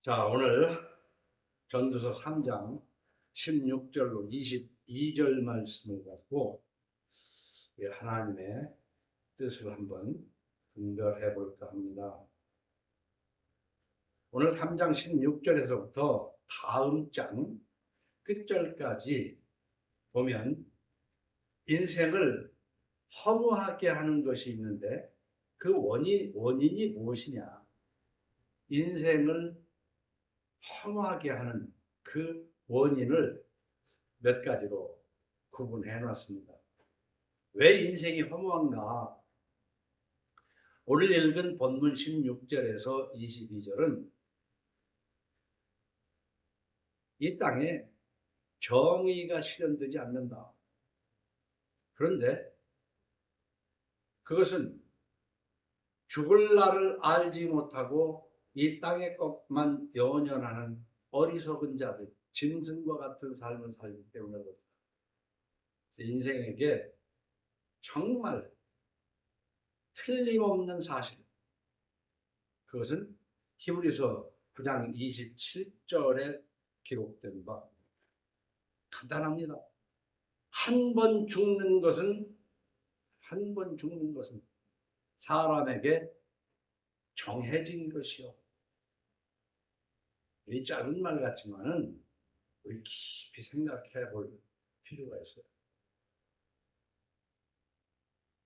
자, 오늘 전도서 3장 16절로 22절 말씀을 가지고 하나님의 뜻을 한번 분별해 볼까 합니다. 오늘 3장 16절에서부터 다음 장 끝절까지 보면 인생을 허무하게 하는 것이 있는데 그 원인이 무엇이냐? 인생을 허무하게 하는 그 원인을 몇 가지로 구분해 놨습니다. 왜 인생이 허무한가? 오늘 읽은 본문 16절에서 22절은 이 땅에 정의가 실현되지 않는다. 그런데 그것은 죽을 날을 알지 못하고 이 땅의 것만 연연하는 어리석은 자들, 짐승과 같은 삶을 살기 때문에 그렇다. 그래서 인생에게 정말 틀림없는 사실, 그것은 히브리서 9장 27절에 기록된 바 간단합니다. 한 번 죽는 것은 사람에게 정해진 것이요. 이 짧은 말 같지만은 우리 깊이 생각해 볼 필요가 있어요.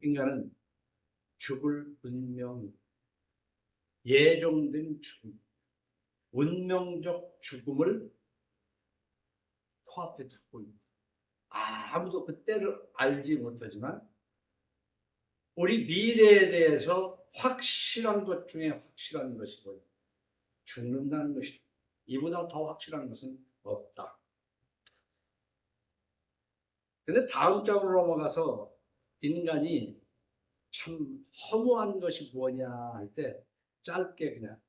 인간은 죽을 운명, 예정된 죽음, 운명적 죽음을 코앞에 두고 있다. 아무도 그때를 알지 못하지만 우리 미래에 대해서 확실한 것 중에 확실한 것이고 죽는다는 것이다. 이보다 더 확실한 것은 없다. 근데 다음 장으로 넘어가서 인간이 참 허무한 것이 뭐냐 할 때 짧게 그냥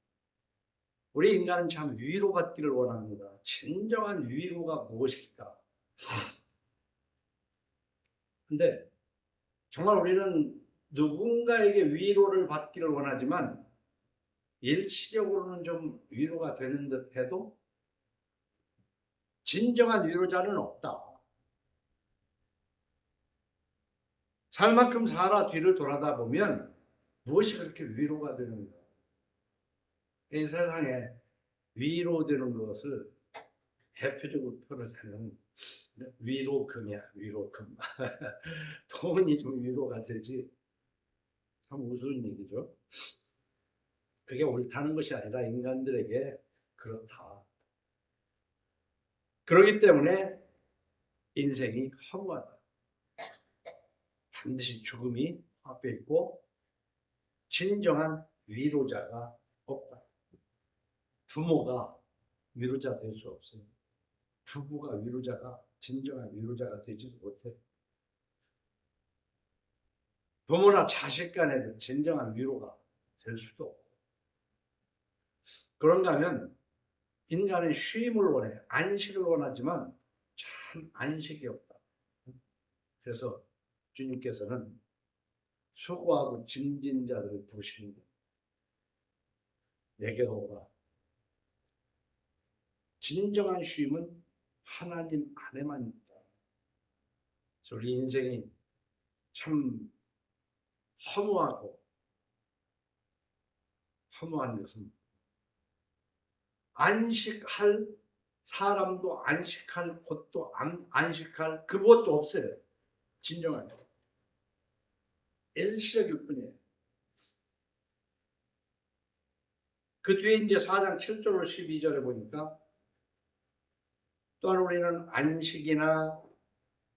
우리 인간은 참 위로받기를 원합니다. 진정한 위로가 무엇일까? 근데 정말 우리는 누군가에게 위로를 받기를 원하지만 일시적으로는 좀 위로가 되는 듯 해도 진정한 위로자는 없다. 살 만큼 살아 뒤를 돌아다 보면 무엇이 그렇게 위로가 되는가? 이 세상에 위로되는 것을 대표적으로 표현하자면 위로금이야, 위로금. 돈이 좀 위로가 되지. 참 우스운 얘기죠. 그게 옳다는 것이 아니라 인간들에게 그렇다. 그렇기 때문에 인생이 허무하다. 반드시 죽음이 앞에 있고 진정한 위로자가 없다. 부모가 위로자 될 수 없어요. 부부가 진정한 위로자가 되지도 못해. 부모나 자식 간에도 진정한 위로가 될 수도 없고. 그런가 하면 인간은 쉼을 원해, 안식을 원하지만 참 안식이 없다. 그래서 주님께서는 수고하고 짐진 자들을 부르시는 내게로 오라. 진정한 쉼은 하나님 안에만 있다. 우리 인생이 참 허무한 것은 안식할 사람도 안식할 곳도 안식할 그것도 없어요. 진정하게. 일시적일 뿐이에요. 그 뒤에 이제 4장 7절로 12절에 보니까 또한 우리는 안식이나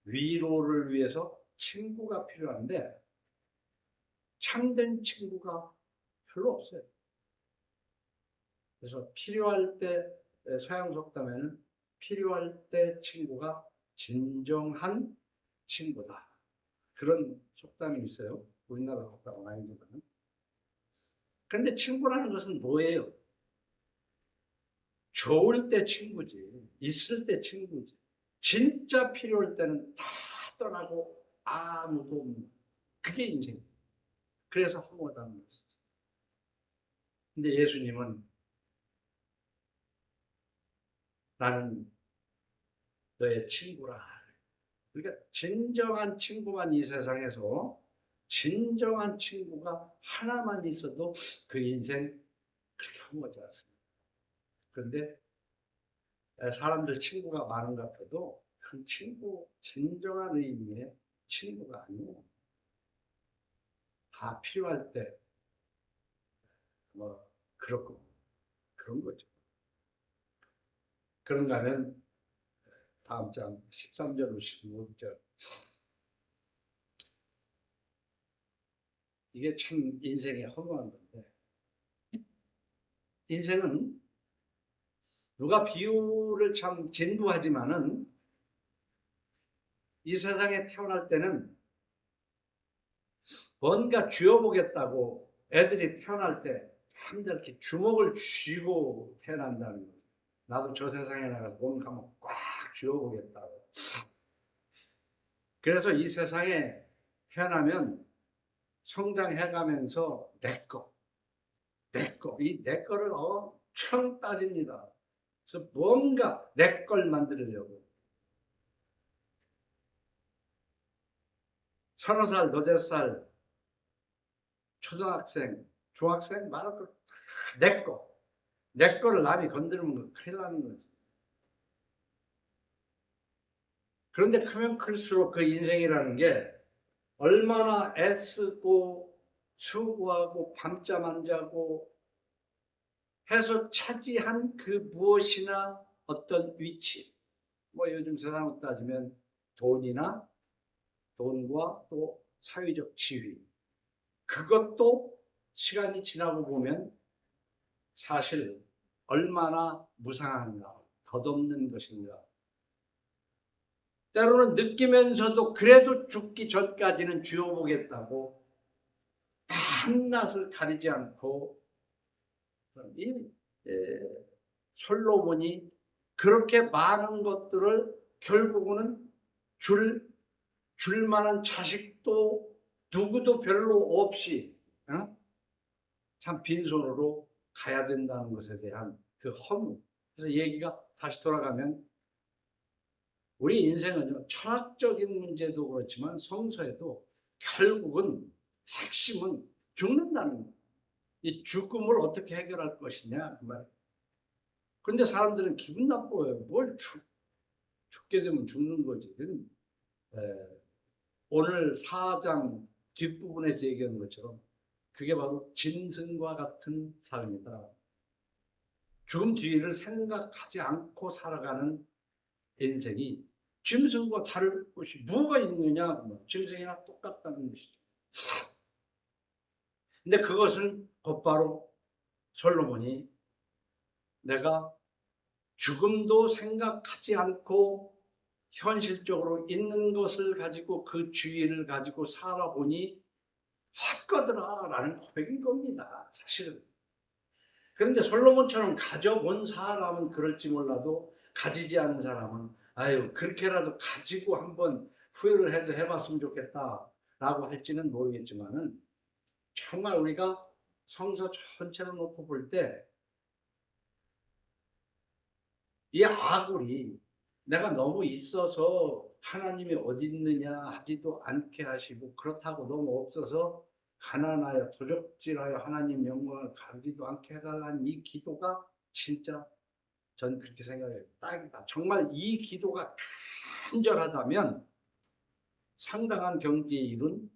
위로를 위해서 친구가 필요한데 참된 친구가 별로 없어요. 그래서 필요할 때 서양 속담에는 필요할 때 친구가 진정한 친구다. 그런 속담이 있어요. 우리나라 속담은 아니지만. 그런데 친구라는 것은 뭐예요? 좋을 때 친구지. 있을 때 친구지. 진짜 필요할 때는 다 떠나고 아무도 없는. 그게 인생. 그래서 허무하다는 것이죠. 근데 예수님은 나는 너의 친구라. 그러니까 진정한 친구만 이 세상에서 진정한 친구가 하나만 있어도 그 인생 그렇게 험하지 않습니다. 그런데 사람들 친구가 많은 것 같아도 그 친구, 진정한 의미의 친구가 아니에요. 다 필요할 때 뭐 그렇고 그런 거죠. 그런가 하면 다음 장 13절로 15절, 이게 참 인생의 허무한 건데, 인생은 누가 비유를 참 진부하지만은 이 세상에 태어날 때는 뭔가 쥐어보겠다고 애들이 태어날 때 한데 이렇게 주먹을 쥐고 태어난다는 거예요. 나도 저 세상에 나가서 뭔가 한번 꽉 쥐어보겠다고. 그래서 이 세상에 태어나면 성장해가면서 이 내 거를 엄청 따집니다. 그래서 뭔가 내 걸 만들려고. 30살, 8살, 초등학생, 중학생 말할 걸 내 거를 남이 건드리면 큰일 나는 거지. 그런데 크면 클수록 그 인생이라는 게 얼마나 애쓰고 수고하고 밤잠 안 자고 해서 차지한 그 무엇이나 어떤 위치, 뭐 요즘 세상으로 따지면 돈과 또 사회적 지위, 그것도 시간이 지나고 보면 사실 얼마나 무상한가, 덧없는 것인가. 때로는 느끼면서도 그래도 죽기 전까지는 쥐어보겠다고 한낱을 가리지 않고, 이 솔로몬이 그렇게 많은 것들을 결국은 줄 만한 자식도 누구도 별로 없이 참 빈손으로 가야 된다는 것에 대한 그 허무. 그래서 얘기가 다시 돌아가면 우리 인생은요, 철학적인 문제도 그렇지만 성서에도 결국은 핵심은 죽는다는 거예요. 이 죽음을 어떻게 해결할 것이냐 그 말. 그런데 사람들은 기분 나빠요. 뭘 죽게 되면 죽는 거지. 오늘 4장 뒷부분에서 얘기하는 것처럼 그게 바로 짐승과 같은 삶이다. 죽음 뒤를 생각하지 않고 살아가는 인생이 짐승과 다를 것이 뭐가 있느냐? 짐승이나 똑같다는 것이죠. 근데 그것은 곧바로 솔로몬이 내가 죽음도 생각하지 않고 현실적으로 있는 것을 가지고 그 주의를 가지고 살아보니 헛거더라라는 고백인 겁니다. 사실은. 그런데 솔로몬처럼 가져본 사람은 그럴지 몰라도 가지지 않은 사람은 아유 그렇게라도 가지고 한번 후회를 해도 해봤으면 좋겠다라고 할지는 모르겠지만은 정말 우리가 성서 전체를 놓고 볼 때 이 아굴이 내가 너무 있어서 하나님이 어디 있느냐 하지도 않게 하시고 그렇다고 너무 없어서 가난하여 도적질하여 하나님 영광을 가리지도 않게 해달라는 이 기도가 진짜 전 그렇게 생각해요. 딱이다. 정말 이 기도가 간절하다면 상당한 경지에 이룬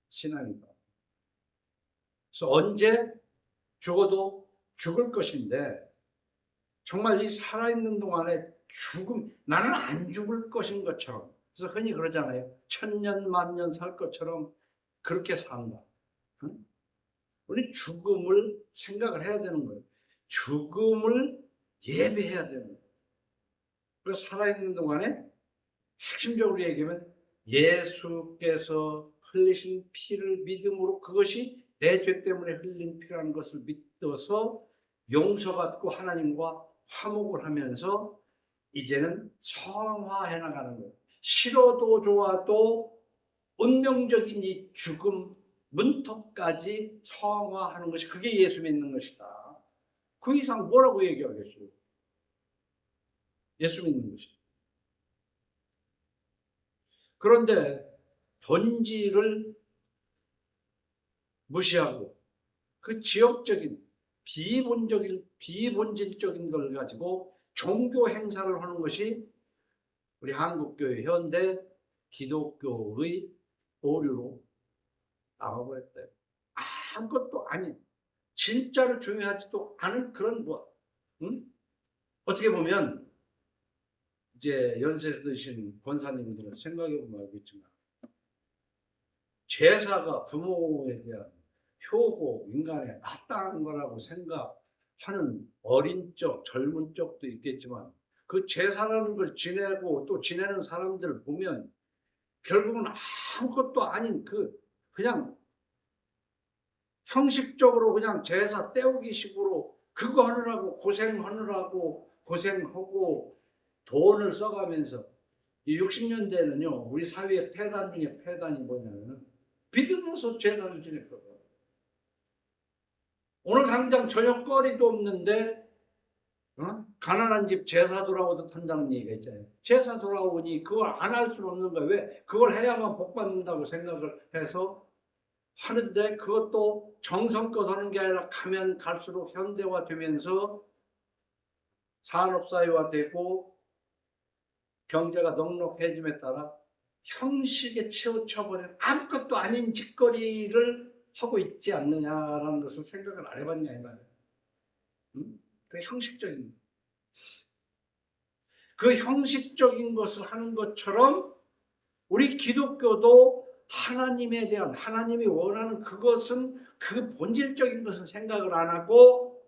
신앙이다. 그래서 언제 죽어도 죽을 것인데 정말 이 살아있는 동안에 나는 안 죽을 것인 것처럼, 그래서 흔히 그러잖아요. 1000년 만년 살 것처럼 그렇게 산다. 응? 우리 죽음을 생각을 해야 되는 거예요. 죽음을 예배해야 되는 거예요. 그래서 살아있는 동안에 핵심적으로 얘기하면 예수께서 흘리신 피를 믿음으로, 그것이 내 죄 때문에 흘린 피라는 것을 믿어서 용서받고 하나님과 화목을 하면서 이제는 성화해 나가는 거예요. 싫어도 좋아도 운명적인 이 죽음 문턱까지 성화하는 것이, 그게 예수 믿는 것이다. 그 이상 뭐라고 얘기하겠어요? 예수 믿는 것이죠. 그런데 본질을 무시하고 그 지역적인 비본질적인 걸 가지고 종교 행사를 하는 것이 우리 한국교회 현대 기독교의 오류로 나와버렸대요. 아무것도 아닌, 진짜로 중요하지도 않은 그런 것. 응? 어떻게 보면 이제 연세 드신 권사님들은 생각해보면 알겠지만 제사가 부모에 대한 효고, 인간의 마땅한 거라고 생각하는 어린 적, 젊은 적도 있겠지만 그 제사라는 걸 지내고 또 지내는 사람들을 보면 결국은 아무것도 아닌 그냥 형식적으로 그냥 제사 때우기 식으로 그거 하느라고 고생하고 돈을 써가면서 이 60년대는요 우리 사회의 폐단 중에 폐단이 뭐냐면 비슷해서 제사를 지냈거든요. 오늘 당장 저녁거리도 없는데 가난한 집 제사 돌아오듯 한다는 얘기가 있잖아요. 제사 돌아오니 그걸 안 할 수는 없는 거예요. 왜? 그걸 해야만 복 받는다고 생각을 해서 하는데 그것도 정성껏 하는 게 아니라 가면 갈수록 현대화되면서 산업사회화되고 경제가 넉넉해짐에 따라 형식에 치우쳐버린 아무것도 아닌 짓거리를 하고 있지 않느냐라는 것을 생각을 안 해봤냐 이 말이에요. 그 형식적인 그 형식적인 것을 하는 것처럼 우리 기독교도 하나님에 대한 하나님이 원하는 그것은 그 본질적인 것은 생각을 안 하고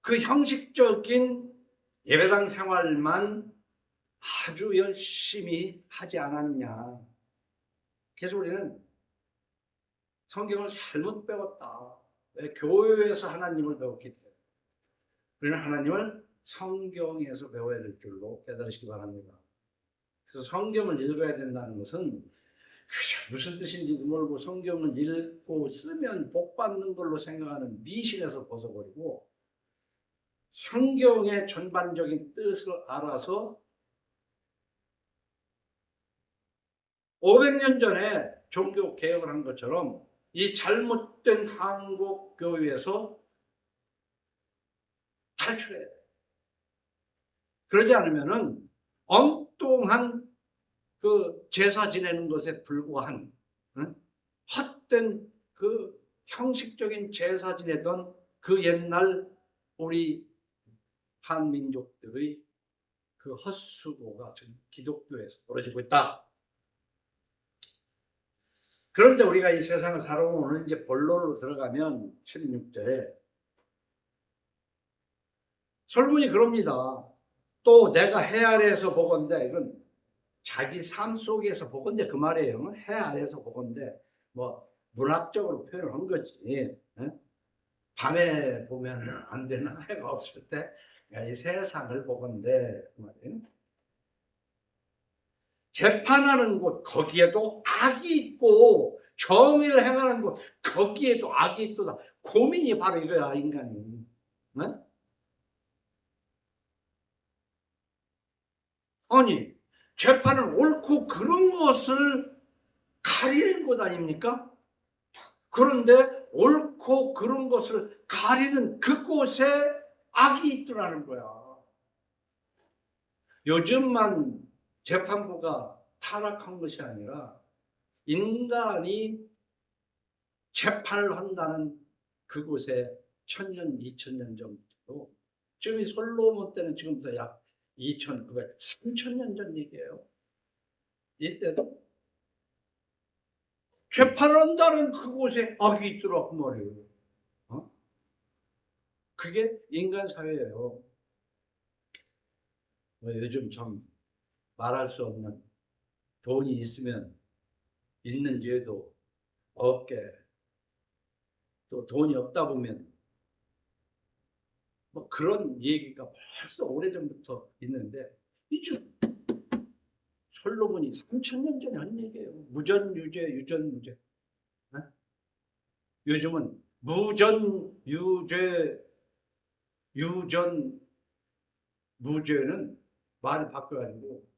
그 형식적인 예배당 생활만 아주 열심히 하지 않았냐. 그래서 우리는 성경을 잘못 배웠다. 왜? 교회에서 하나님을 배웠기 때문에. 우리는 하나님을 성경에서 배워야 될 줄로 깨달으시기 바랍니다. 그래서 성경을 읽어야 된다는 것은 무슨 뜻인지도 모르고 성경을 읽고 쓰면 복 받는 걸로 생각하는 미신에서 벗어버리고 성경의 전반적인 뜻을 알아서 500년 전에 종교 개혁을 한 것처럼 이 잘못된 한국 교회에서 탈출해야 돼요. 그러지 않으면은 엉뚱한 그 제사 지내는 것에 불과한 헛된 그 형식적인 제사 지내던 그 옛날 우리 한민족들의 그 헛수고가 지금 기독교에서 벌어지고 있다. 그런데 우리가 이 세상을 살아오는 이제 본론으로 들어가면 16절에 설문이 그럽니다. 또 내가 해 아래에서 보건대, 이건 자기 삶 속에서 보건대 그 말이에요. 해 아래에서 보건대 뭐 문학적으로 표현을 한 거지. 밤에 보면 안 되나 해가 없을 때 이 세상을 보건대 그 말이에요. 재판하는 곳 거기에도 악이 있고 정의를 행하는 곳 거기에도 악이 있도다. 고민이 바로 이거야 인간이. 아니 재판은 옳고 그런 것을 가리는 것 아닙니까? 그런데 옳고 그런 것을 가리는 그곳에 악이 있더라는 거야. 요즘만 재판부가 타락한 것이 아니라 인간이 재판을 한다는 그곳에 1000년, 2000년 전부터 지금 이 솔로몬 때는 지금부터 약 2900, 3000년 전 얘기예요. 이때도 재판을 한다는 그곳에 악이 있더라고 말이에요. 그게 인간 사회예요. 요즘 참 말할 수 없는 돈이 있으면 있는 죄도 없게 또 돈이 없다 보면 뭐 그런 얘기가 벌써 오래전부터 있는데 이제 솔로몬이 3000년 전에 한 얘기예요. 무전유죄, 유전무죄. 요즘은 무전유죄, 유전무죄는 말이 바뀌어가지고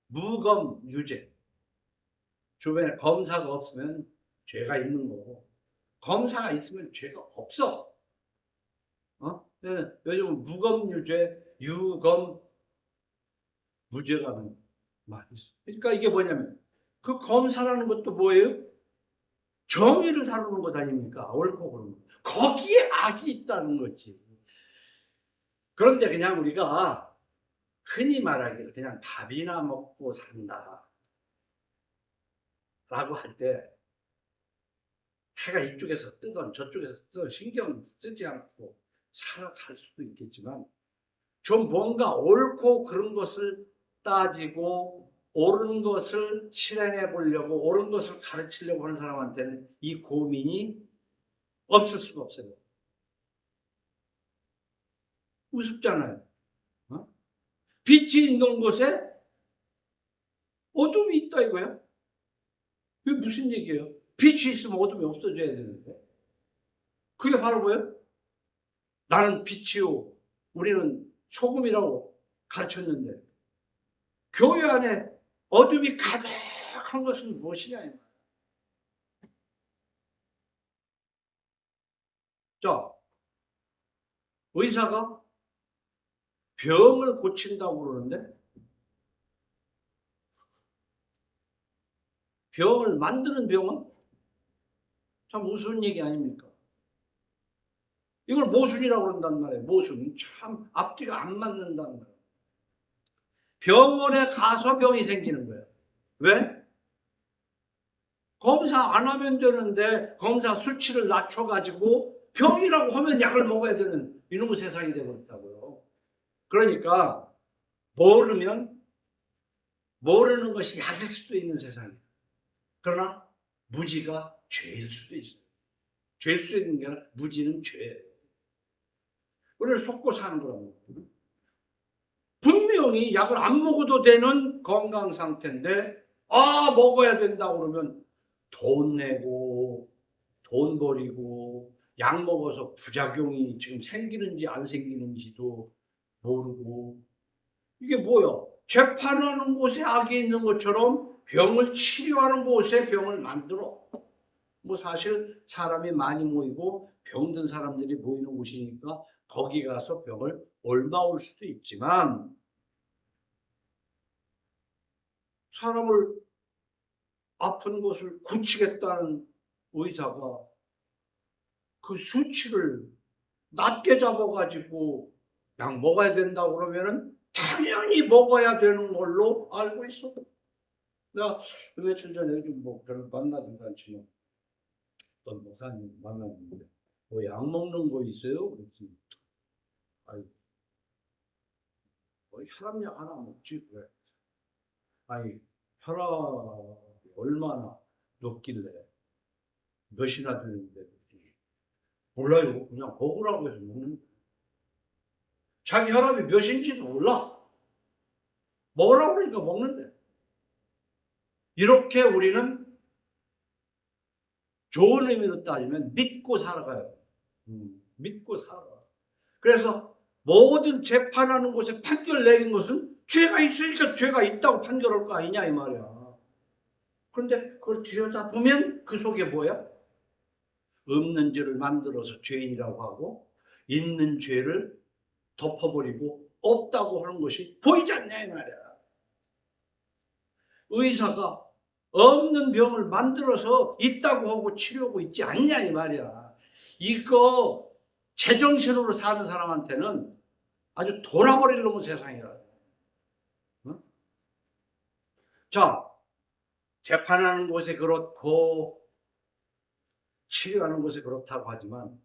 무검유죄. 주변에 검사가 없으면 죄가 있는 거고, 검사가 있으면 죄가 없어. 요즘은 무검유죄, 유검무죄라는 말이 있어. 그러니까 이게 뭐냐면, 그 검사라는 것도 뭐예요? 정의를 다루는 것 아닙니까? 옳고 그른 거. 거기에 악이 있다는 거지. 그런데 그냥 우리가 흔히 말하기를 그냥 밥이나 먹고 산다 라고 할 때, 해가 이쪽에서 뜨던 저쪽에서 뜨던 신경 쓰지 않고 살아갈 수도 있겠지만, 좀 뭔가 옳고 그른 것을 따지고 옳은 것을 실행해 보려고 옳은 것을 가르치려고 하는 사람한테는 이 고민이 없을 수가 없어요. 우습잖아요. 빛이 있는 곳에 어둠이 있다 이거야. 이게 무슨 얘기예요? 빛이 있으면 어둠이 없어져야 되는데. 그게 바로 뭐예요? 나는 빛이요, 우리는 소금이라고 가르쳤는데, 교회 안에 어둠이 가득한 것은 무엇이냐. 자, 의사가 병을 고친다고 그러는데, 병을 만드는 병은 참 우스운 얘기 아닙니까? 이걸 모순이라고 그런단 말이에요. 모순. 참 앞뒤가 안 맞는다는 거예요. 병원에 가서 병이 생기는 거예요. 왜? 검사 안 하면 되는데 검사 수치를 낮춰가지고 병이라고 하면 약을 먹어야 되는 이놈의 세상이 되어버렸다고요. 그러니까 모르는 것이 약일 수도 있는 세상이에요. 그러나 무지가 죄일 수도 있어요. 죄일 수 있는 게 아니라 무지는 죄예요. 우리를 속고 사는 거라고. 분명히 약을 안 먹어도 되는 건강 상태인데, 먹어야 된다고 그러면 돈 내고 돈 버리고 약 먹어서 부작용이 지금 생기는지 안 생기는지도 모르고, 이게 뭐야? 재판하는 곳에 악이 있는 것처럼 병을 치료하는 곳에 병을 만들어. 뭐 사실 사람이 많이 모이고 병든 사람들이 모이는 곳이니까 거기 가서 병을 옮아올 수도 있지만, 사람을 아픈 것을 고치겠다는 의사가 그 수치를 낮게 잡아가지고 약 먹어야 된다고 그러면은 당연히 먹어야 되는 걸로 알고 있어. 내가 며칠 전에 뭐 별로 만나지도 않지만 어떤 목사님 만났는데, 뭐 약 먹는 거 있어요? 그랬더니, 아니, 뭐 혈압약 하나 먹지 그래. 아니, 혈압이 얼마나 높길래 몇이나 되는데. 몰라요. 그냥 먹으라고 해서 먹는 거예요. 자기 혈압이 몇인지도 몰라. 먹으라고 하니까 먹는데. 이렇게 우리는 좋은 의미로 따지면 믿고 살아가요. 믿고 살아가. 그래서 모든 재판하는 곳에 판결 내린 것은 죄가 있으니까 죄가 있다고 판결할 거 아니냐 이 말이야. 그런데 그걸 들여다보면 그 속에 뭐야? 없는 죄를 만들어서 죄인이라고 하고 있는 죄를 덮어버리고 없다고 하는 것이 보이지 않냐 이 말이야. 의사가 없는 병을 만들어서 있다고 하고 치료하고 있지 않냐 이 말이야. 이거 제정신으로 사는 사람한테는 아주 돌아버릴 놈의 세상이라. 응? 자, 재판하는 곳에 그렇고 치료하는 곳에 그렇다고 하지만,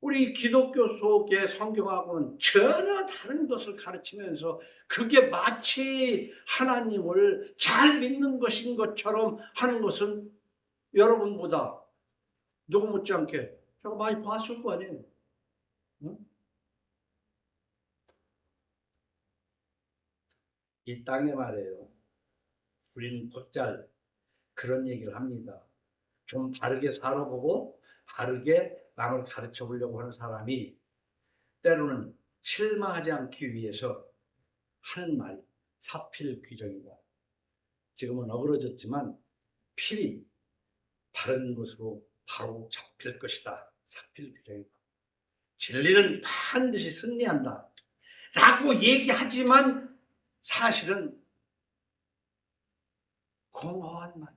우리 기독교 속의 성경하고는 전혀 다른 것을 가르치면서 그게 마치 하나님을 잘 믿는 것인 것처럼 하는 것은 여러분보다 누구 못지않게 제가 많이 봤을 거 아니에요. 응? 이 땅에 말이에요, 우리는 곧잘 그런 얘기를 합니다. 좀 바르게 살아보고 바르게 남을 가르쳐 보려고 하는 사람이 때로는 실망하지 않기 위해서 하는 말이 사필 규정이다. 지금은 어그러졌지만 필히 바른 것으로 바로 잡힐 것이다. 사필 규정이다. 진리는 반드시 승리한다 라고 얘기하지만 사실은 공허한 말.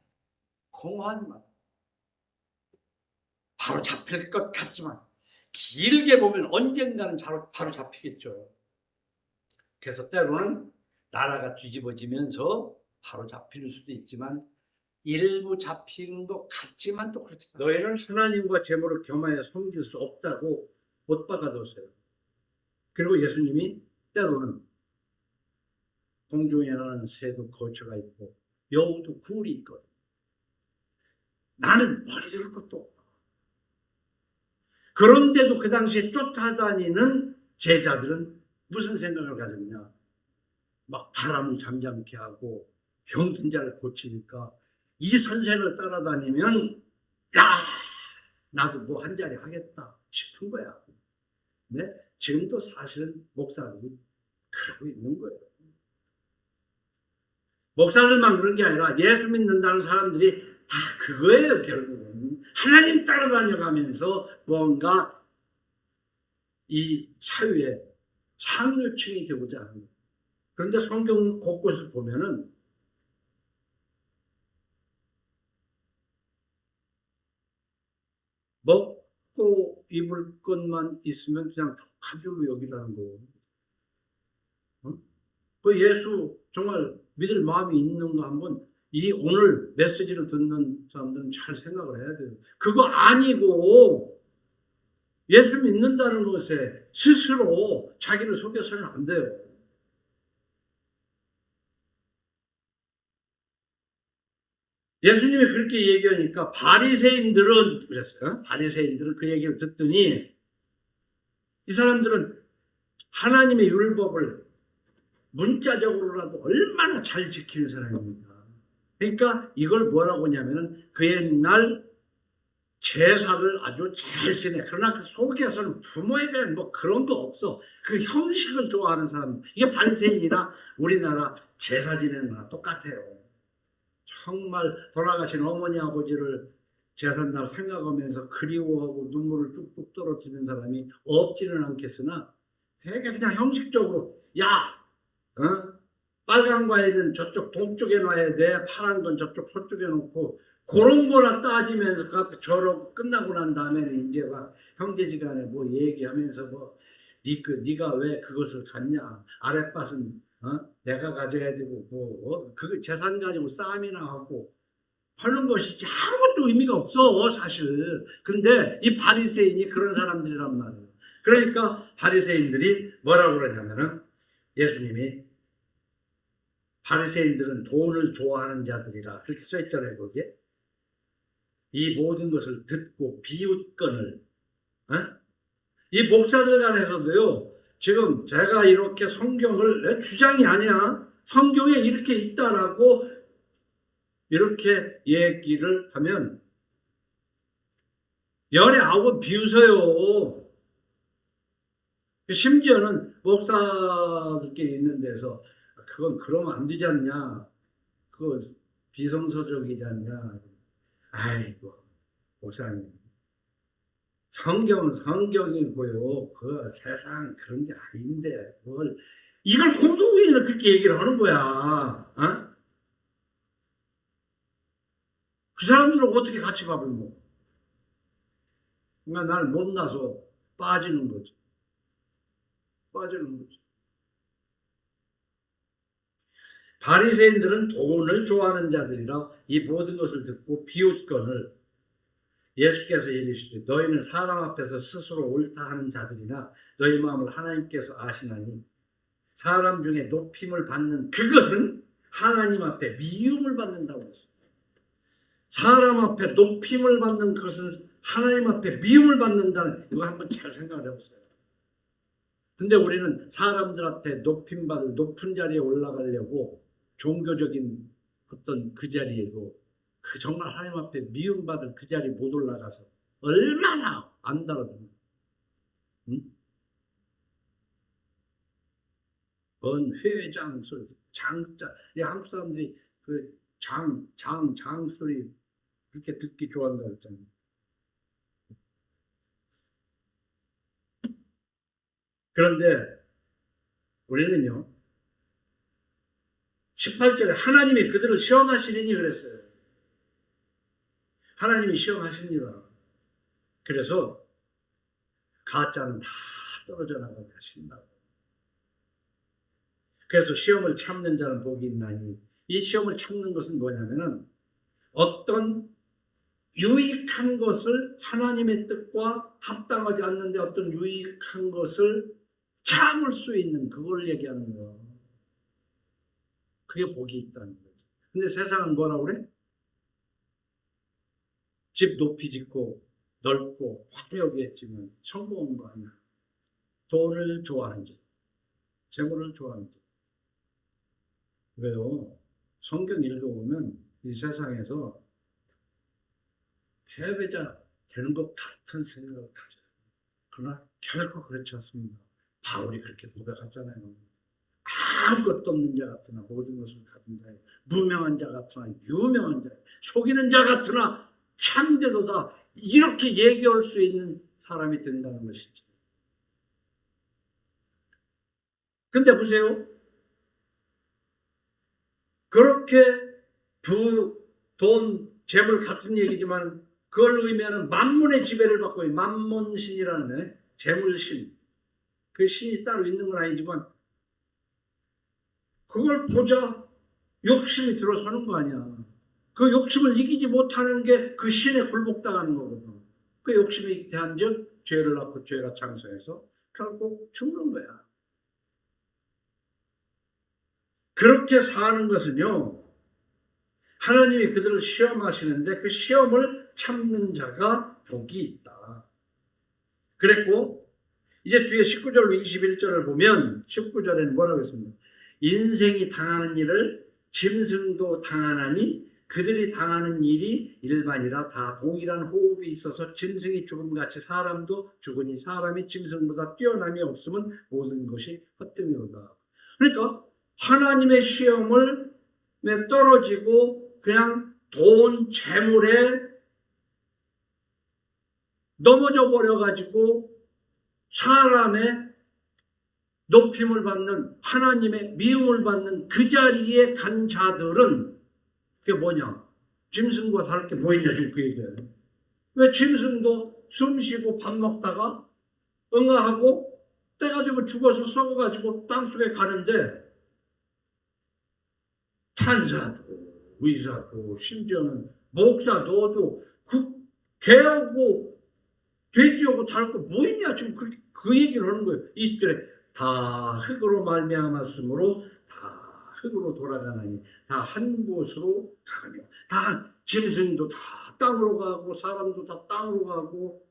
바로 잡힐 것 같지만 길게 보면 언젠가는 바로 잡히겠죠. 그래서 때로는 나라가 뒤집어지면서 바로 잡힐 수도 있지만 일부 잡히는 것 같지만 또 그렇지 않다. 너희는 하나님과 재물을 겸하여 섬길 수 없다고 못 박아뒀어요. 그리고 예수님이 때로는 공중에 나는 새도 거처가 있고 여우도 굴이 있거든. 나는 머리 둘 것도 없다. 그런데도 그 당시에 쫓아다니는 제자들은 무슨 생각을 가졌냐? 막 바람을 잠잠케 하고 병든 자를 고치니까 이 선생을 따라다니면 야 나도 뭐 한 자리 하겠다 싶은 거야. 근데 지금도 사실은 목사들이 그러고 있는 거예요. 목사들만 그런 게 아니라 예수 믿는다는 사람들이 다 그거예요. 결국은 하나님 따라다녀가면서 뭔가 이 사회에 상류층이 되고자 하는 거예요. 그런데 성경 곳곳을 보면은 먹고 입을 것만 있으면 그냥 족한 줄로 여기라는 거예요. 그 예수 정말 믿을 마음이 있는가 한번 이 오늘 메시지를 듣는 사람들은 잘 생각을 해야 돼요. 그거 아니고 예수 믿는다는 것에 스스로 자기를 속여서는 안 돼요. 예수님이 그렇게 얘기하니까 바리새인들은 그랬어요. 바리새인들은 그 얘기를 듣더니 이 사람들은 하나님의 율법을 문자적으로라도 얼마나 잘 지키는 사람입니까? 그러니까 이걸 뭐라고 하냐면은 그 옛날 제사를 아주 잘 지내. 그러나 그 속에서는 부모에 대한 뭐 그런 거 없어. 그 형식을 좋아하는 사람. 이게 바리새인이나 우리나라 제사 지내는 거랑 똑같아요. 정말 돌아가신 어머니 아버지를 제삿날 생각하면서 그리워하고 눈물을 뚝뚝 떨어뜨리는 사람이 없지는 않겠으나 되게 그냥 형식적으로 야 빨간 과일은 저쪽 동쪽에 놔야 돼. 파란 건 저쪽 서쪽에 놓고 그런 거나 따지면서 그 앞에 저러고 끝나고 난 다음에는 이제 막 형제지간에 뭐 얘기하면서 뭐 네가 왜 그것을 갖냐? 아랫밭은 내가 가져야 되고 뭐 그 재산 가지고 싸움이나 하고 하는 것이지 아무것도 의미가 없어 사실. 근데 이 바리새인이 그런 사람들이란 말이에요. 그러니까 바리새인들이 뭐라고 그러냐면은 예수님이 바리새인들은 돈을 좋아하는 자들이라 그렇게 써 있잖아요. 거기에 이 모든 것을 듣고 비웃건을 이 목사들 간에서도요. 지금 제가 이렇게 성경을 내 주장이 아니야. 성경에 이렇게 있다라고 이렇게 얘기를 하면 열에 9번 비웃어요. 심지어는 목사들끼리 있는 데서 그건 그러면 안 되지 않냐. 그거 비성서적이지 않냐. 아이고 목사님 성경은 성경이고요. 그 세상 그런 게 아닌데 그걸 이걸 공동회의는 그렇게 얘기를 하는 거야. 그 사람들은 어떻게 같이 밥을 먹어? 그러니까 나는 못나서 빠지는 거지. 바리새인들은 돈을 좋아하는 자들이라 이 모든 것을 듣고 비웃건을 예수께서 이르시되 너희는 사람 앞에서 스스로 옳다 하는 자들이나 너희 마음을 하나님께서 아시나니 사람 중에 높임을 받는 그것은 하나님 앞에 미움을 받는다고 했어요. 사람 앞에 높임을 받는 것은 하나님 앞에 미움을 받는다는 이거 한번 잘 생각을 해보세요. 근데 우리는 사람들한테 높임받을 높은 자리에 올라가려고 종교적인 어떤 그 자리에도 그 정말 하나님 앞에 미움받을 그 자리에 못 올라가서 얼마나 안달하면 회장 소리, 장자. 이 한국 사람들이 그 장 소리 그렇게 듣기 좋아한다고 했잖아요. 그런데 우리는요, 18절에 하나님이 그들을 시험하시리니 그랬어요. 하나님이 시험하십니다. 그래서 가짜는 다 떨어져 나가게 하신다고. 그래서 시험을 참는 자는 복이 있나니, 이 시험을 참는 것은 뭐냐면은 어떤 유익한 것을, 하나님의 뜻과 합당하지 않는데 어떤 유익한 것을 참을 수 있는, 그걸 얘기하는 거예요. 그게 복이 있다는 거죠. 근데 세상은 뭐라 그래? 집 높이 짓고 넓고 화려하게 했지만 성공한 거 아니야. 돈을 좋아하는 자, 재물을 좋아하는 자. 왜요? 성경 읽어보면 이 세상에서 패배자 되는 것 같은 생각을 가져요. 그러나 결코 그렇지 않습니다. 바울이 그렇게 고백하잖아요. 아무것도 없는 자 같으나 모든 것을 가진 자예요. 무명한 자 같으나 유명한 자예요. 속이는 자 같으나 참되도다. 이렇게 얘기할 수 있는 사람이 된다는 것이죠. 근데 보세요. 그렇게 돈, 재물 같은 얘기지만 그걸 의미하는 만문의 지배를 받고 있는 만몬신이라는 재물신. 그 신이 따로 있는 건 아니지만 그걸 보자 욕심이 들어서는 거 아니야. 그 욕심을 이기지 못하는 게 그 신에 굴복당하는 거거든. 그 욕심이 대한즉 죄를 낳고 죄가 창성해서 결국 죽는 거야. 그렇게 사는 것은요, 하나님이 그들을 시험하시는데 그 시험을 참는 자가 복이 있다. 그랬고 이제 뒤에 19절로 21절을 보면 19절에는 뭐라고 했습니까? 인생이 당하는 일을 짐승도 당하나니 그들이 당하는 일이 일반이라 다 동일한 호흡이 있어서 짐승이 죽음같이 사람도 죽으니 사람이 짐승보다 뛰어남이 없으면 모든 것이 헛됨이로다. 그러니까 하나님의 시험을 떨어지고 그냥 돈, 재물에 넘어져 버려가지고 사람의 높임을 받는, 하나님의 미움을 받는 그 자리에 간 자들은 그게 뭐냐? 짐승과 다를 게 뭐 있냐 지금 그 얘기예요. 왜 짐승도 숨 쉬고 밥 먹다가 응아하고 때가 되면 죽어서 썩어가지고 땅속에 가는데 판사도 의사도 심지어는 목사도 개하고 돼지하고 다를 거 뭐 있냐 지금 그 얘기를 하는 거예요. 20절에 다 흙으로 말미암았으므로 다 흙으로 돌아가나니 다 한 곳으로 가거니와. 다 짐승도 다 땅으로 가고 사람도 다 땅으로 가고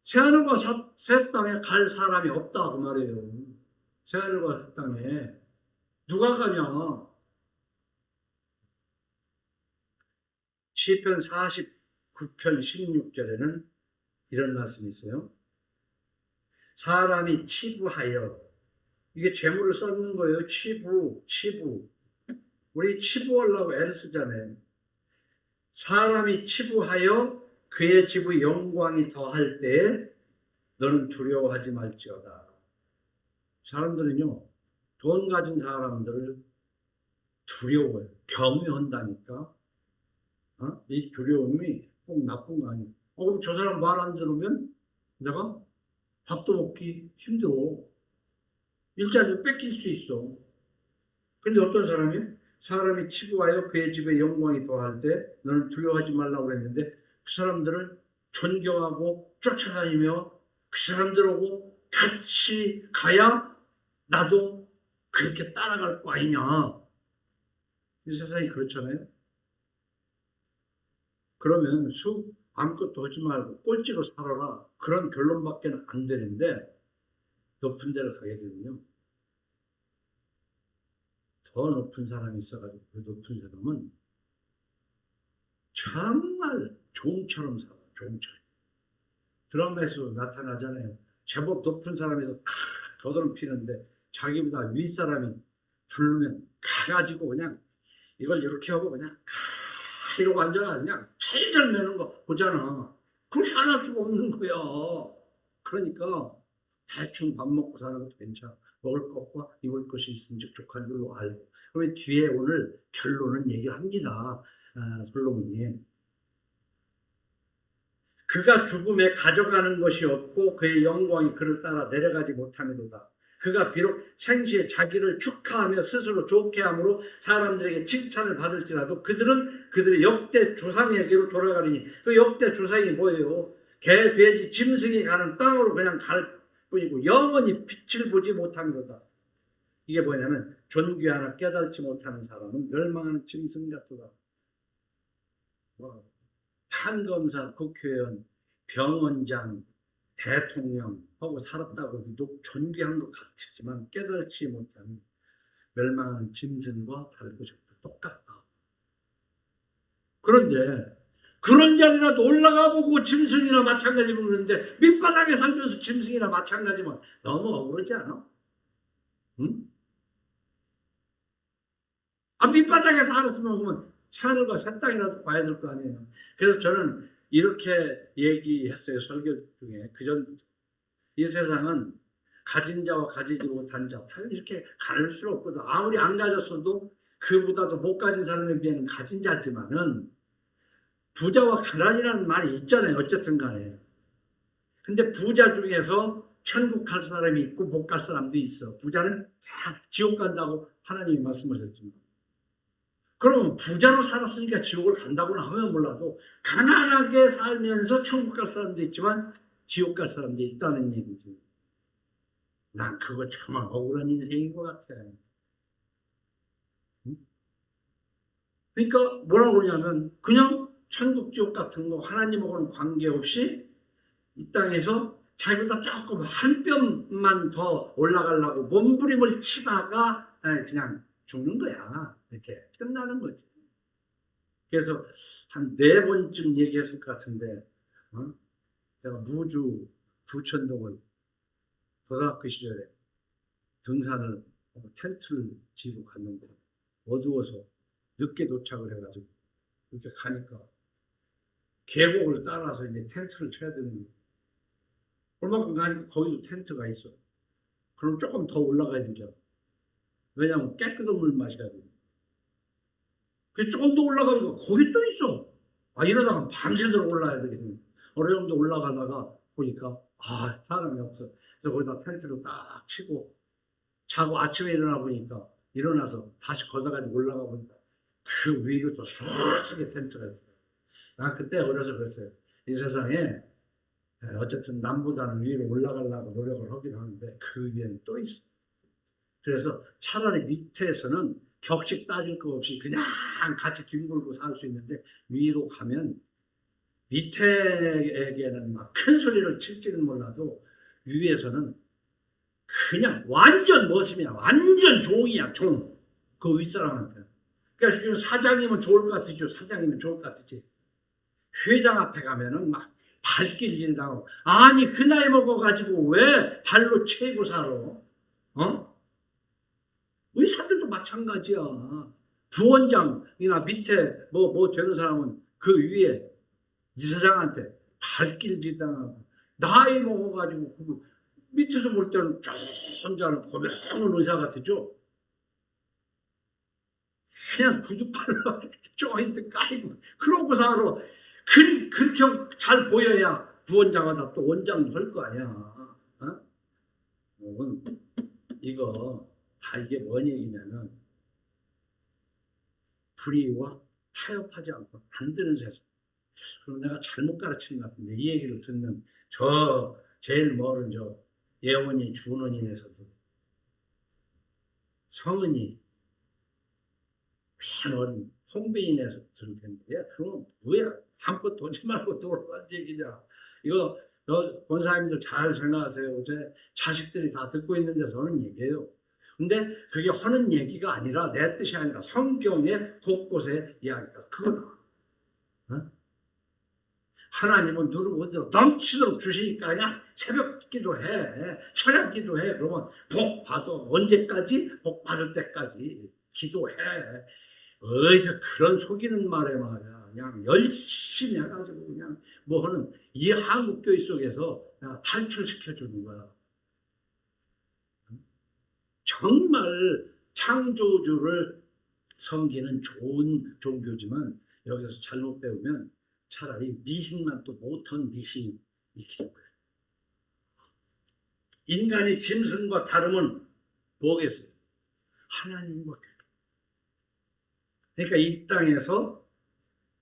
새하늘과 새 땅에 갈 사람이 없다 그 말이에요. 새하늘과 새 땅에 누가 가냐? 시편 49편 16절에는 이런 말씀이 있어요. 사람이 치부하여, 이게 재물을 쌓는 거예요. 치부. 우리 치부하려고 애를 쓰잖아요. 사람이 치부하여 그의 집의 영광이 더할 때에 너는 두려워하지 말지어다. 사람들은요, 돈 가진 사람들을 두려워해요. 경외한다니까. 이 두려움이 꼭 나쁜 거 아니에요. 그럼 저 사람 말 안 들으면 내가 밥도 먹기 힘들어. 일자리도 뺏길 수 있어. 그런데 어떤 사람이 치부하여 그의 집에 영광이 더할 때 너는 두려워하지 말라고 그랬는데 그 사람들을 존경하고 쫓아다니며 그 사람들하고 같이 가야 나도 그렇게 따라갈 거 아니냐. 이 세상이 그렇잖아요. 그러면 아무것도 하지 말고 꼴찌로 살아라. 그런 결론밖에 안 되는데 높은 데를 가게 되면요. 더 높은 사람이 있어가지고 그 높은 사람은 정말 종처럼 살아. 종처럼. 드라마에서 나타나잖아요. 제법 높은 사람에서 거드름 피는데 자기보다 윗사람이 부르면 가가지고 그냥 이걸 이렇게 하고 그냥 이러고 앉아가 그냥 잘잘 매는 거 보잖아. 그걸 하나 수가 없는 거야. 그러니까 대충 밥 먹고 사는 것도 괜찮아. 먹을 것과 입을 것이 있은즉 족한 줄로 알고. 그러면 뒤에 오늘 결론은 얘기합니다. 솔로몬이. 그가 죽음에 가져가는 것이 없고 그의 영광이 그를 따라 내려가지 못함이로다. 그가 비록 생시에 자기를 축하하며 스스로 좋게 함으로 사람들에게 칭찬을 받을지라도 그들은 그들의 역대 조상에게로 돌아가리니 그 역대 조상이 뭐예요? 개, 돼지, 짐승이 가는 땅으로 그냥 갈 뿐이고 영원히 빛을 보지 못함이로다. 이게 뭐냐면 존귀하나 깨달지 못하는 사람은 멸망하는 짐승 같도다. 판검사, 국회의원, 병원장, 대통령하고 살았다고 해도 존귀한 것 같지만 깨달지 못하는 멸망하는 짐승과 다를 것이 없다. 똑같다. 그런데 그런 자리라도 올라가 보고 짐승이나 마찬가지면 그러는데 밑바닥에 살면서 짐승이나 마찬가지면 너무 억울하지 않아? 응? 밑바닥에 살았으면 그러면 하늘과 새 땅이라도 봐야 될 거 아니에요. 그래서 저는 이렇게 얘기했어요. 설교 중에. 그전 이 세상은 가진 자와 가지지 못한 자 다 이렇게 가릴 수 없거든. 아무리 안 가졌어도 그보다도 못 가진 사람에 비하면 가진 자지만은 부자와 가난이라는 말이 있잖아요. 어쨌든 간에. 근데 부자 중에서 천국 갈 사람이 있고 못 갈 사람도 있어. 부자는 다 지옥 간다고 하나님이 말씀하셨지만. 그러면 부자로 살았으니까 지옥을 간다고는 하면 몰라도 가난하게 살면서 천국 갈 사람도 있지만 지옥 갈 사람도 있다는 얘기지. 난 그거 참 억울한 인생인 것 같아. 그러니까 뭐라고 그러냐면 그냥 천국 지옥 같은 거 하나님하고는 관계없이 이 땅에서 자기보다 조금 한 뼘만 더 올라가려고 몸부림을 치다가 그냥 죽는 거야. 이렇게 끝나는 거지. 그래서 한 4번쯤 얘기했을 것 같은데 내가 무주 부천동을 고등학교 시절에 등산을 텐트를 지고 갔는데 어두워서 늦게 도착을 해가지고 이렇게 가니까 계곡을 따라서 이제 텐트를 쳐야 되는데 얼마큼 가니까 거기도 텐트가 있어. 그럼 조금 더 올라가야 되죠. 왜냐하면 깨끗한 물 마셔야 돼. 그래서 조금 더 올라가니까 거기 또 있어. 이러다가 밤새도록 올라야 되겠네. 어느 정도 올라가다가 보니까 사람이 없어. 그래서 거기다 텐트를 딱 치고 자고 아침에 일어나 보니까 일어나서 다시 걷어가지고 올라가 보니까 그 위로 또 수수하게 텐트가 있어요. 난 그때 어려서 그랬어요. 이 세상에 어쨌든 남보다는 위로 올라가려고 노력을 하긴 하는데 그 위에는 또 있어. 그래서 차라리 밑에서는 격식 따질 거 없이 그냥 같이 뒹굴고 살 수 있는데 위로 가면 밑에에게는 막 큰 소리를 칠지는 몰라도 위에서는 그냥 완전 머슴이야. 완전 종이야. 종. 그 윗사람한테. 그러니까 지금 사장이면 좋을 것 같으죠. 사장이면 좋을 것 같지. 회장 앞에 가면은 막 발길질 당하고 아니 그 나이 먹어가지고 왜 발로 채고 살아? 의사들도 마찬가지야. 부원장이나 밑에 뭐 되는 사람은 그 위에 이사장한테 발길질 당하고 나이 먹어가지고 그 밑에서 볼 때는 저 혼자는 고명한 의사 같으죠. 그냥 구두팔로 조인트 깔고 그러고 살아. 그렇게 잘 보여야 부원장하다 또 원장도 할 거 아니야. 이거 다 이게 뭔 얘기냐면 불의와 타협하지 않고 안 되는 세상. 그럼 내가 잘못 가르치는 것 같은데 이 얘기를 듣는 저 제일 멀은 저 예원이 준원인에서도 성은이 맨 어린 홍배인에서 들을 텐데 그럼 뭐야 아무것도 오지 말고 돌아간 얘기냐. 이거 권사님들 잘 생각하세요. 제 자식들이 다 듣고 있는 데서 하는 얘기예요. 근데 그게 하는 얘기가 아니라 내 뜻이 아니라 성경의 곳곳에 이야기가 그거다. 하나님은 누구보다 넘치도록 주시니까 그냥 새벽 기도해, 저녁 기도해. 그러면 복 받아. 언제까지? 복 받을 때까지 기도해. 어디서 그런 속이는 말에 말이야. 그냥 열심히 해가지고 그냥 뭐 하는 이 한국교회 속에서 탈출시켜 주는 거야. 정말 창조주를 섬기는 좋은 종교지만 여기서 잘못 배우면 차라리 미신만 또 못한 미신이 있기는 거예요. 인간이 짐승과 다름은 뭐겠어요? 하나님과 교통. 그러니까 이 땅에서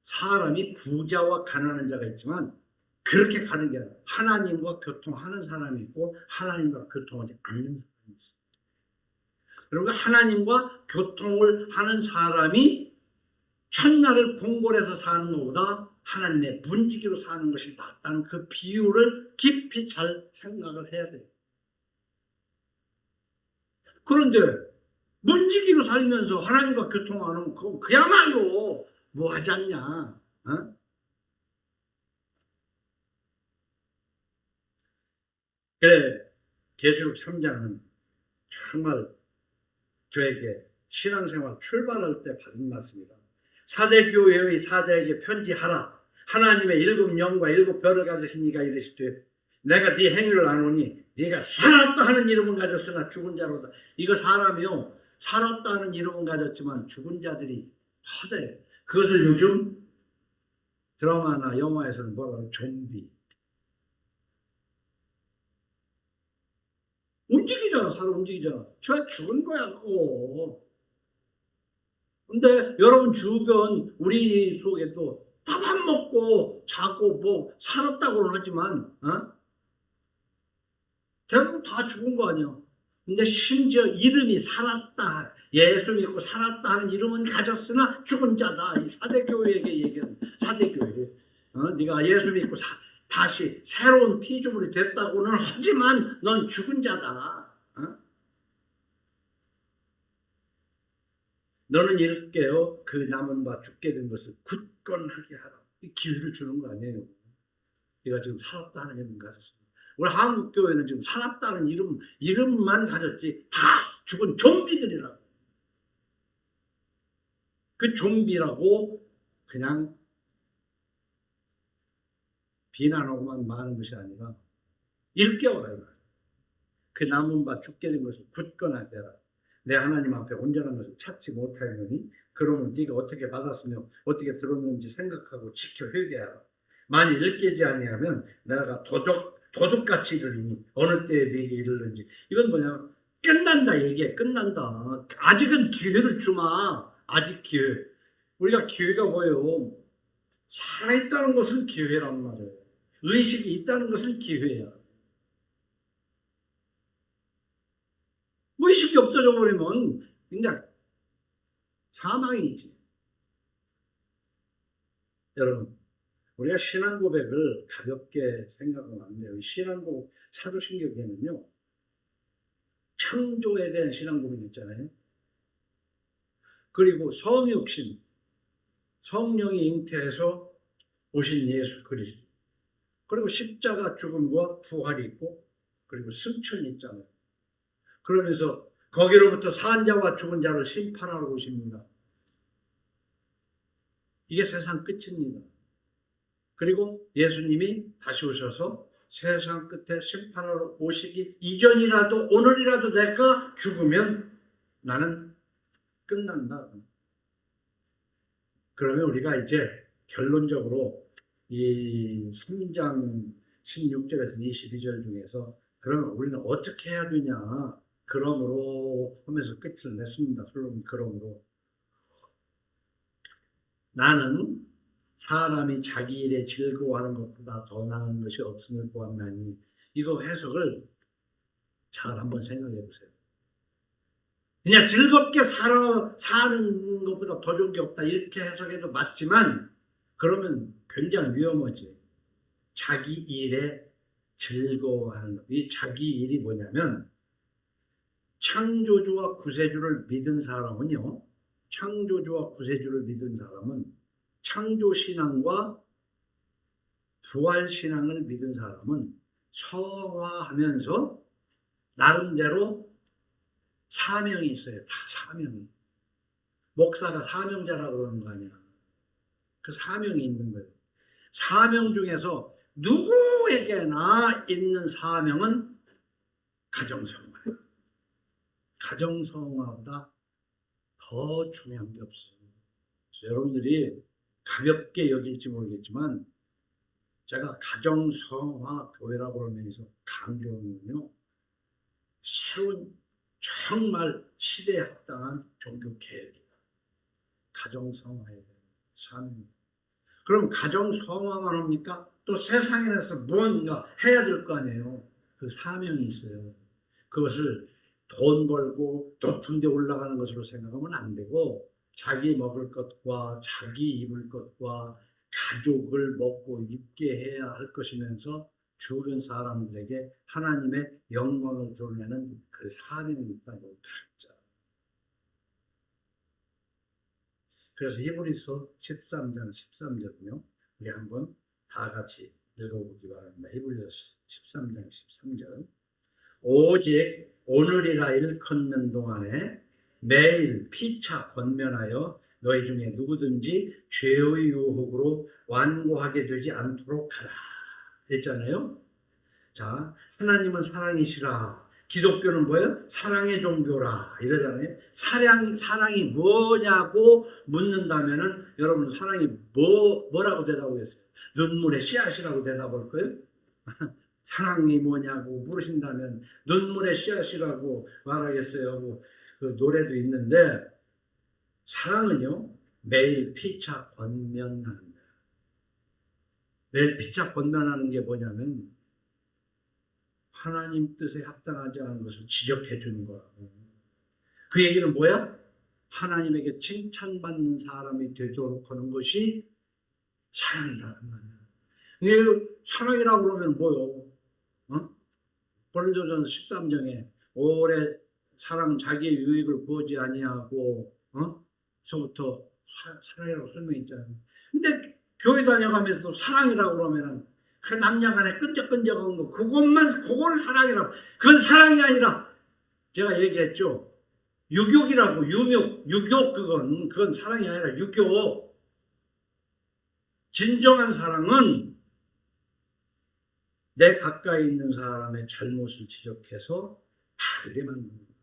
사람이 부자와 가난한 자가 있지만 그렇게 가는 게 아니라 하나님과 교통하는 사람이 있고 하나님과 교통하지 않는 사람이 있어요. 그러니까 하나님과 교통을 하는 사람이 천날을 궁궐에서 사는 것보다 하나님의 문지기로 사는 것이 낫다는 그 비유를 깊이 잘 생각을 해야 돼요. 그런데 문지기로 살면서 하나님과 교통하는 거 그야말로 뭐 하지 않냐? 어? 그래, 계시록 3장은 정말 저에게 신앙생활 출발할 때 받은 말씀이다. 사대교회의 사자에게 편지하라. 하나님의 7 영과 7 별을 가지신 이가 이르시되 내가 네 행위를 아노니 네가 살았다 하는 이름은 가졌으나 죽은 자로다. 이거 사람이요, 살았다 하는 이름은 가졌지만 죽은 자들이 허대. 그것을 요즘 드라마나 영화에서는 뭐라고? 좀비. 움직이잖아. 살아 움직이잖아. 저 죽은 거야 그거. 근데 여러분 주변 우리 속에도 다 밥 먹고 자고 뭐 살았다고는 하지만 대부분 다 죽은 거 아니야. 근데 심지어 이름이 살았다, 예수 믿고 살았다 하는 이름은 가졌으나 죽은 자다. 이 사대교회에게 얘기하는 사대교회. 네가 예수 믿고 다시 새로운 피조물이 됐다고는 하지만 넌 죽은 자다. 너는 일깨어 그 남은 바 죽게 된 것을 굳건하게 하라. 이 기회를 주는 거 아니에요. 네가 지금 살았다는 이름 가졌습니다. 우리 한국교회는 지금 살았다는 이름만 가졌지 다 죽은 좀비들이라고. 그 좀비라고 그냥 비난하고만 마는 것이 아니라 일깨워라. 그 남은 바 죽게 된 것을 굳건하게 하라. 내 하나님 앞에 온전한 것을 찾지 못하였느니 그러면 네가 어떻게 받았으며 어떻게 들었는지 생각하고 지켜 회개하라. 만일 일깨지 아니하면 내가 도둑같이 이르리니 어느 때에 네게 이르는지. 이건 뭐냐면 끝난다 얘기해. 끝난다. 아직은 기회를 주마. 아직 기회. 우리가 기회가 뭐예요? 살아있다는 것은 기회란 말이에요. 의식이 있다는 것은 기회야. 의식이 없어져 버리면 그냥 사망이지. 여러분, 우리가 신앙 고백을 가볍게 생각하면 안 돼요. 신앙 고백, 사도신경에는요, 창조에 대한 신앙 고백이 있잖아요. 그리고 성육신, 성령이 잉태해서 오신 예수 그리스도. 그리고 십자가 죽음과 부활이 있고, 그리고 승천이 있잖아요. 그러면서 거기로부터 산 자와 죽은 자를 심판하러 오십니다. 이게 세상 끝입니다. 그리고 예수님이 다시 오셔서 세상 끝에 심판하러 오시기 이전이라도 오늘이라도 내가 죽으면 나는 끝난다. 그러면 우리가 이제 결론적으로 이 3장 16절에서 22절 중에서 그러면 우리는 어떻게 해야 되냐? 그러므로 하면서 끝을 냈습니다. 그러므로 나는 사람이 자기 일에 즐거워하는 것보다 더 나은 것이 없음을 보았나니. 이거 해석을 잘 한번 생각해 보세요. 그냥 즐겁게 사는 것보다 더 좋은 게 없다 이렇게 해석해도 맞지만 그러면 굉장히 위험하지. 자기 일에 즐거워하는 것. 이 자기 일이 뭐냐면 창조주와 구세주를 믿은 사람은요. 창조주와 구세주를 믿은 사람은 창조신앙과 부활신앙을 믿은 사람은 성화하면서 나름대로 사명이 있어요. 다 사명이. 목사가 사명자라고 그러는 거 아니야. 그 사명이 있는 거예요. 사명 중에서 누구에게나 있는 사명은 가정성화예요. 가정성화보다 더 중요한 게 없어요. 그래서 여러분들이 가볍게 여길지 모르겠지만 제가 가정성화 교회라고 그러면서 강조하는 건요. 새로운 정말 시대에 합당한 종교 개혁이다. 가정성화에 대한 사명. 그럼 가정성화만 합니까? 또 세상에 대해서 무언가 해야 될 거 아니에요. 그 사명이 있어요. 그것을 돈 벌고 높은 데 올라가는 것으로 생각하면 안 되고 자기 먹을 것과 자기 입을 것과 가족을 먹고 입게 해야 할 것이면서 주변 사람들에게 하나님의 영광을 드러내는 그 사명이 있다고 각자. 그래서 히브리서 13장 13절은요. 우리 한번 다 같이 읽어보기 바랍니다. 히브리서 13장 13절. 오직 오늘이라 일컫는 동안에 매일 피차 권면하여 너희 중에 누구든지 죄의 유혹으로 완고하게 되지 않도록 하라. 했잖아요. 자, 하나님은 사랑이시라. 기독교는 뭐예요? 사랑의 종교라. 이러잖아요. 사랑이 뭐냐고 묻는다면은 여러분 사랑이 뭐라고 대답하겠어요? 눈물의 씨앗이라고 대답할 거예요? 사랑이 뭐냐고 물으신다면 눈물의 씨앗이라고 말하겠어요. 그 노래도 있는데 사랑은요 매일 피차 권면하는 거예요. 매일 피차 권면하는 게 뭐냐면 하나님 뜻에 합당하지 않은 것을 지적해 주는 거라고. 그 얘기는 뭐야? 하나님에게 칭찬받는 사람이 되도록 하는 것이 사랑이라는 거야. 이게 사랑이라고 그러면 뭐요? 고린도전서 13장에 오래 사람 자기의 유익을 구하지 아니하고 저부터 사랑이라고 설명했잖아요. 근데 교회 다녀가면서 사랑이라고 그러면은 그 남녀간에 끈적끈적한 거 그걸 사랑이라고. 그건 사랑이 아니라 제가 얘기했죠. 유욕이라고. 유욕 그건 사랑이 아니라 유욕. 진정한 사랑은 내 가까이 있는 사람의 잘못을 지적해서 바르게 만드는 거예요.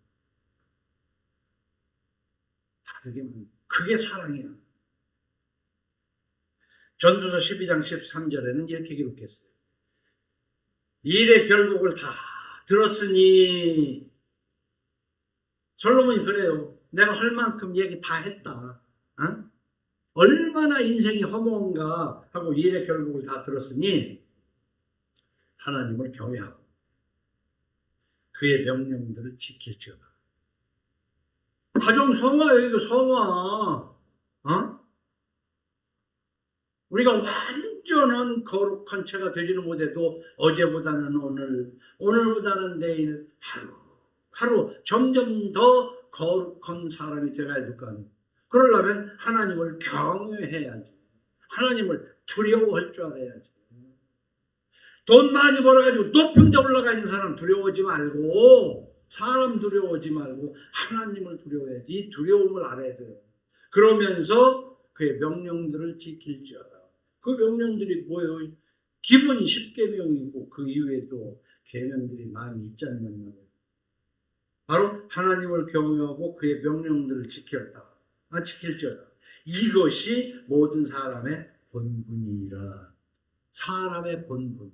바르게 만드는 거예요. 그게 사랑이야. 전도서 12장 13절에는 이렇게 기록했어요. 일의 결국을 다 들었으니 솔로몬이 그래요. 내가 할 만큼 얘기 다 했다. 얼마나 인생이 허무한가 하고 일의 결국을 다 들었으니 하나님을 경외하고 그의 명령들을 지킬지어다. 가정 성화예요. 이거 성화. 우리가 완전한 거룩한 채가 되지는 못해도 어제보다는 오늘보다는 내일 하루 점점 더 거룩한 사람이 되어야 될 거 아니에요. 그러려면 하나님을 경외해야지. 하나님을 두려워할 줄 알아야지. 돈 많이 벌어가지고 높은 데 올라가 있는 사람 두려워하지 말고 사람 두려워하지 말고 하나님을 두려워해야지. 이 두려움을 알아야 돼요. 그러면서 그의 명령들을 지킬지어다. 그 명령들이 뭐예요? 기본이 10계명이고 그 이후에도 계명들이 많이 있지 않는 말이에요. 바로 하나님을 경외하고 그의 명령들을 지킬지어다. 이것이 모든 사람의 본분이라. 사람의 본분.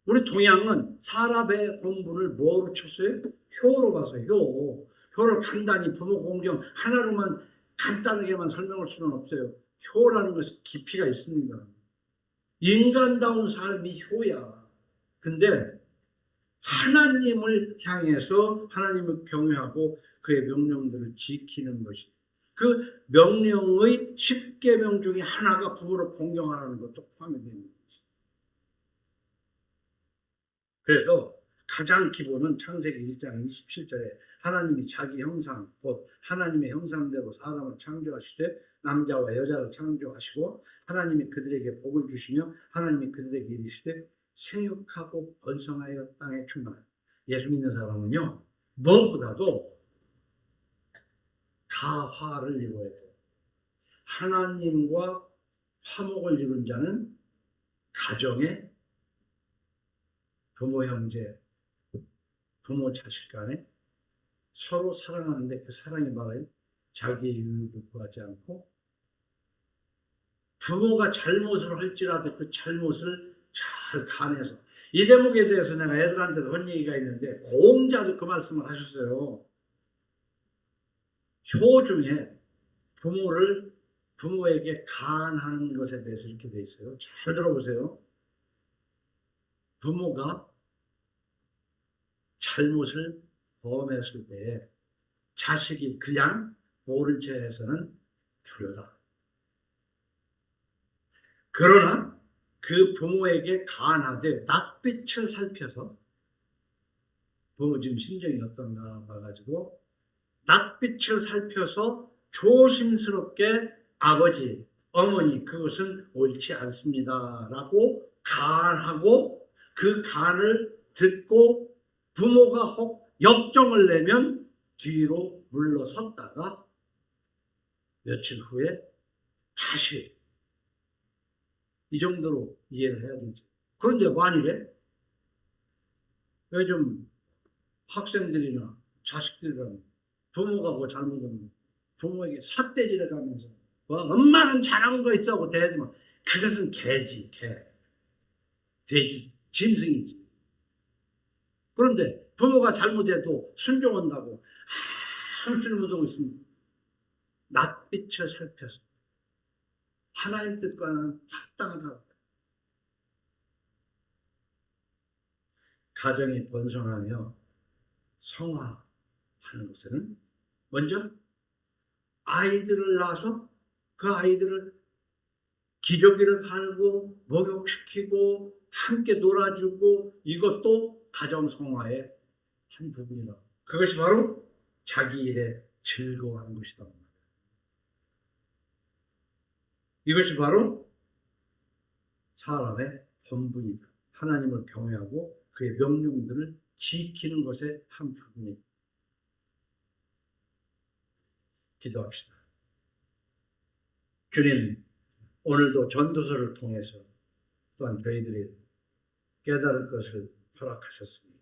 우리 동양은 사람의 본분을 뭐로 쳤어요? 효로 봐서요. 효를 간단히 부모 공경 하나로만 간단하게만 설명할 수는 없어요. 효라는 것이 깊이가 있습니다. 인간다운 삶이 효야. 근데 하나님을 향해서 하나님을 경외하고 그의 명령들을 지키는 것이 그 명령의 10계명 중에 하나가 부모를 공경하라는 것도 포함이 되는 것이죠. 그래서 가장 기본은 창세기 1장 27절에 하나님이 자기 형상, 곧 하나님의 형상대로 사람을 창조하시되 남자와 여자를 창조하시고 하나님이 그들에게 복을 주시며 하나님이 그들에게 이르시되 생육하고 번성하여 땅에 충만하라. 예수 믿는 사람은요, 무엇보다도 가화를 이루어야 돼요. 하나님과 화목을 이룬 자는 가정에 부모 형제, 부모 자식 간에 서로 사랑하는데 그 사랑이 말아요. 자기의 유익을 구하지 않고 부모가 잘못을 할지라도 그 잘못을 잘 간해서, 이 대목에 대해서 내가 애들한테도 한 얘기가 있는데 고음자도 그 말씀을 하셨어요. 효 중에 부모에게 간하는 것에 대해서 이렇게 돼 있어요. 잘 들어보세요. 부모가 잘못을 범했을 때 자식이 그냥 모른 채 해서는 불효다. 그러나 그 부모에게 간하되 낯빛을 살펴서, 부모 지금 심정이 어떤가 봐가지고 낯빛을 살펴서 조심스럽게 아버지, 어머니 그것은 옳지 않습니다 라고 간하고, 그 간을 듣고 부모가 혹 역정을 내면 뒤로 물러섰다가 며칠 후에 다시, 이 정도로 이해를 해야 되죠. 그런데 만일에 요즘 학생들이나 자식들이랑 부모가 뭐 잘못하면 부모에게 삿대질해 가면서 엄마는 잘한 거 있어 하고 대하지만 그것은 개지, 돼지, 짐승이지. 그런데 부모가 잘못해도 순종한다고 아무 소리 못하고 있으면 낯빛을 살펴서 하나님 뜻과는 합당하다. 가정이 번성하며 성화하는 것에는 먼저 아이들을 낳아서 그 아이들을 기저귀를 갈고 목욕시키고 함께 놀아주고, 이것도 가정 성화의 한 부분이다. 그것이 바로 자기 일에 즐거워하는 것이다. 이것이 바로 사람의 본분이다. 하나님을 경외하고 그의 명령들을 지키는 것의 한 부분이다. 기도합시다. 주님, 오늘도 전도서를 통해서 또한 저희들이 깨달을 것을 허락하셨으니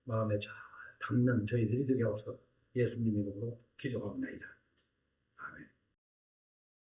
마음에 잘 담는 저희들이 되게 하옵소서. 예수님 이름으로 기도합니다.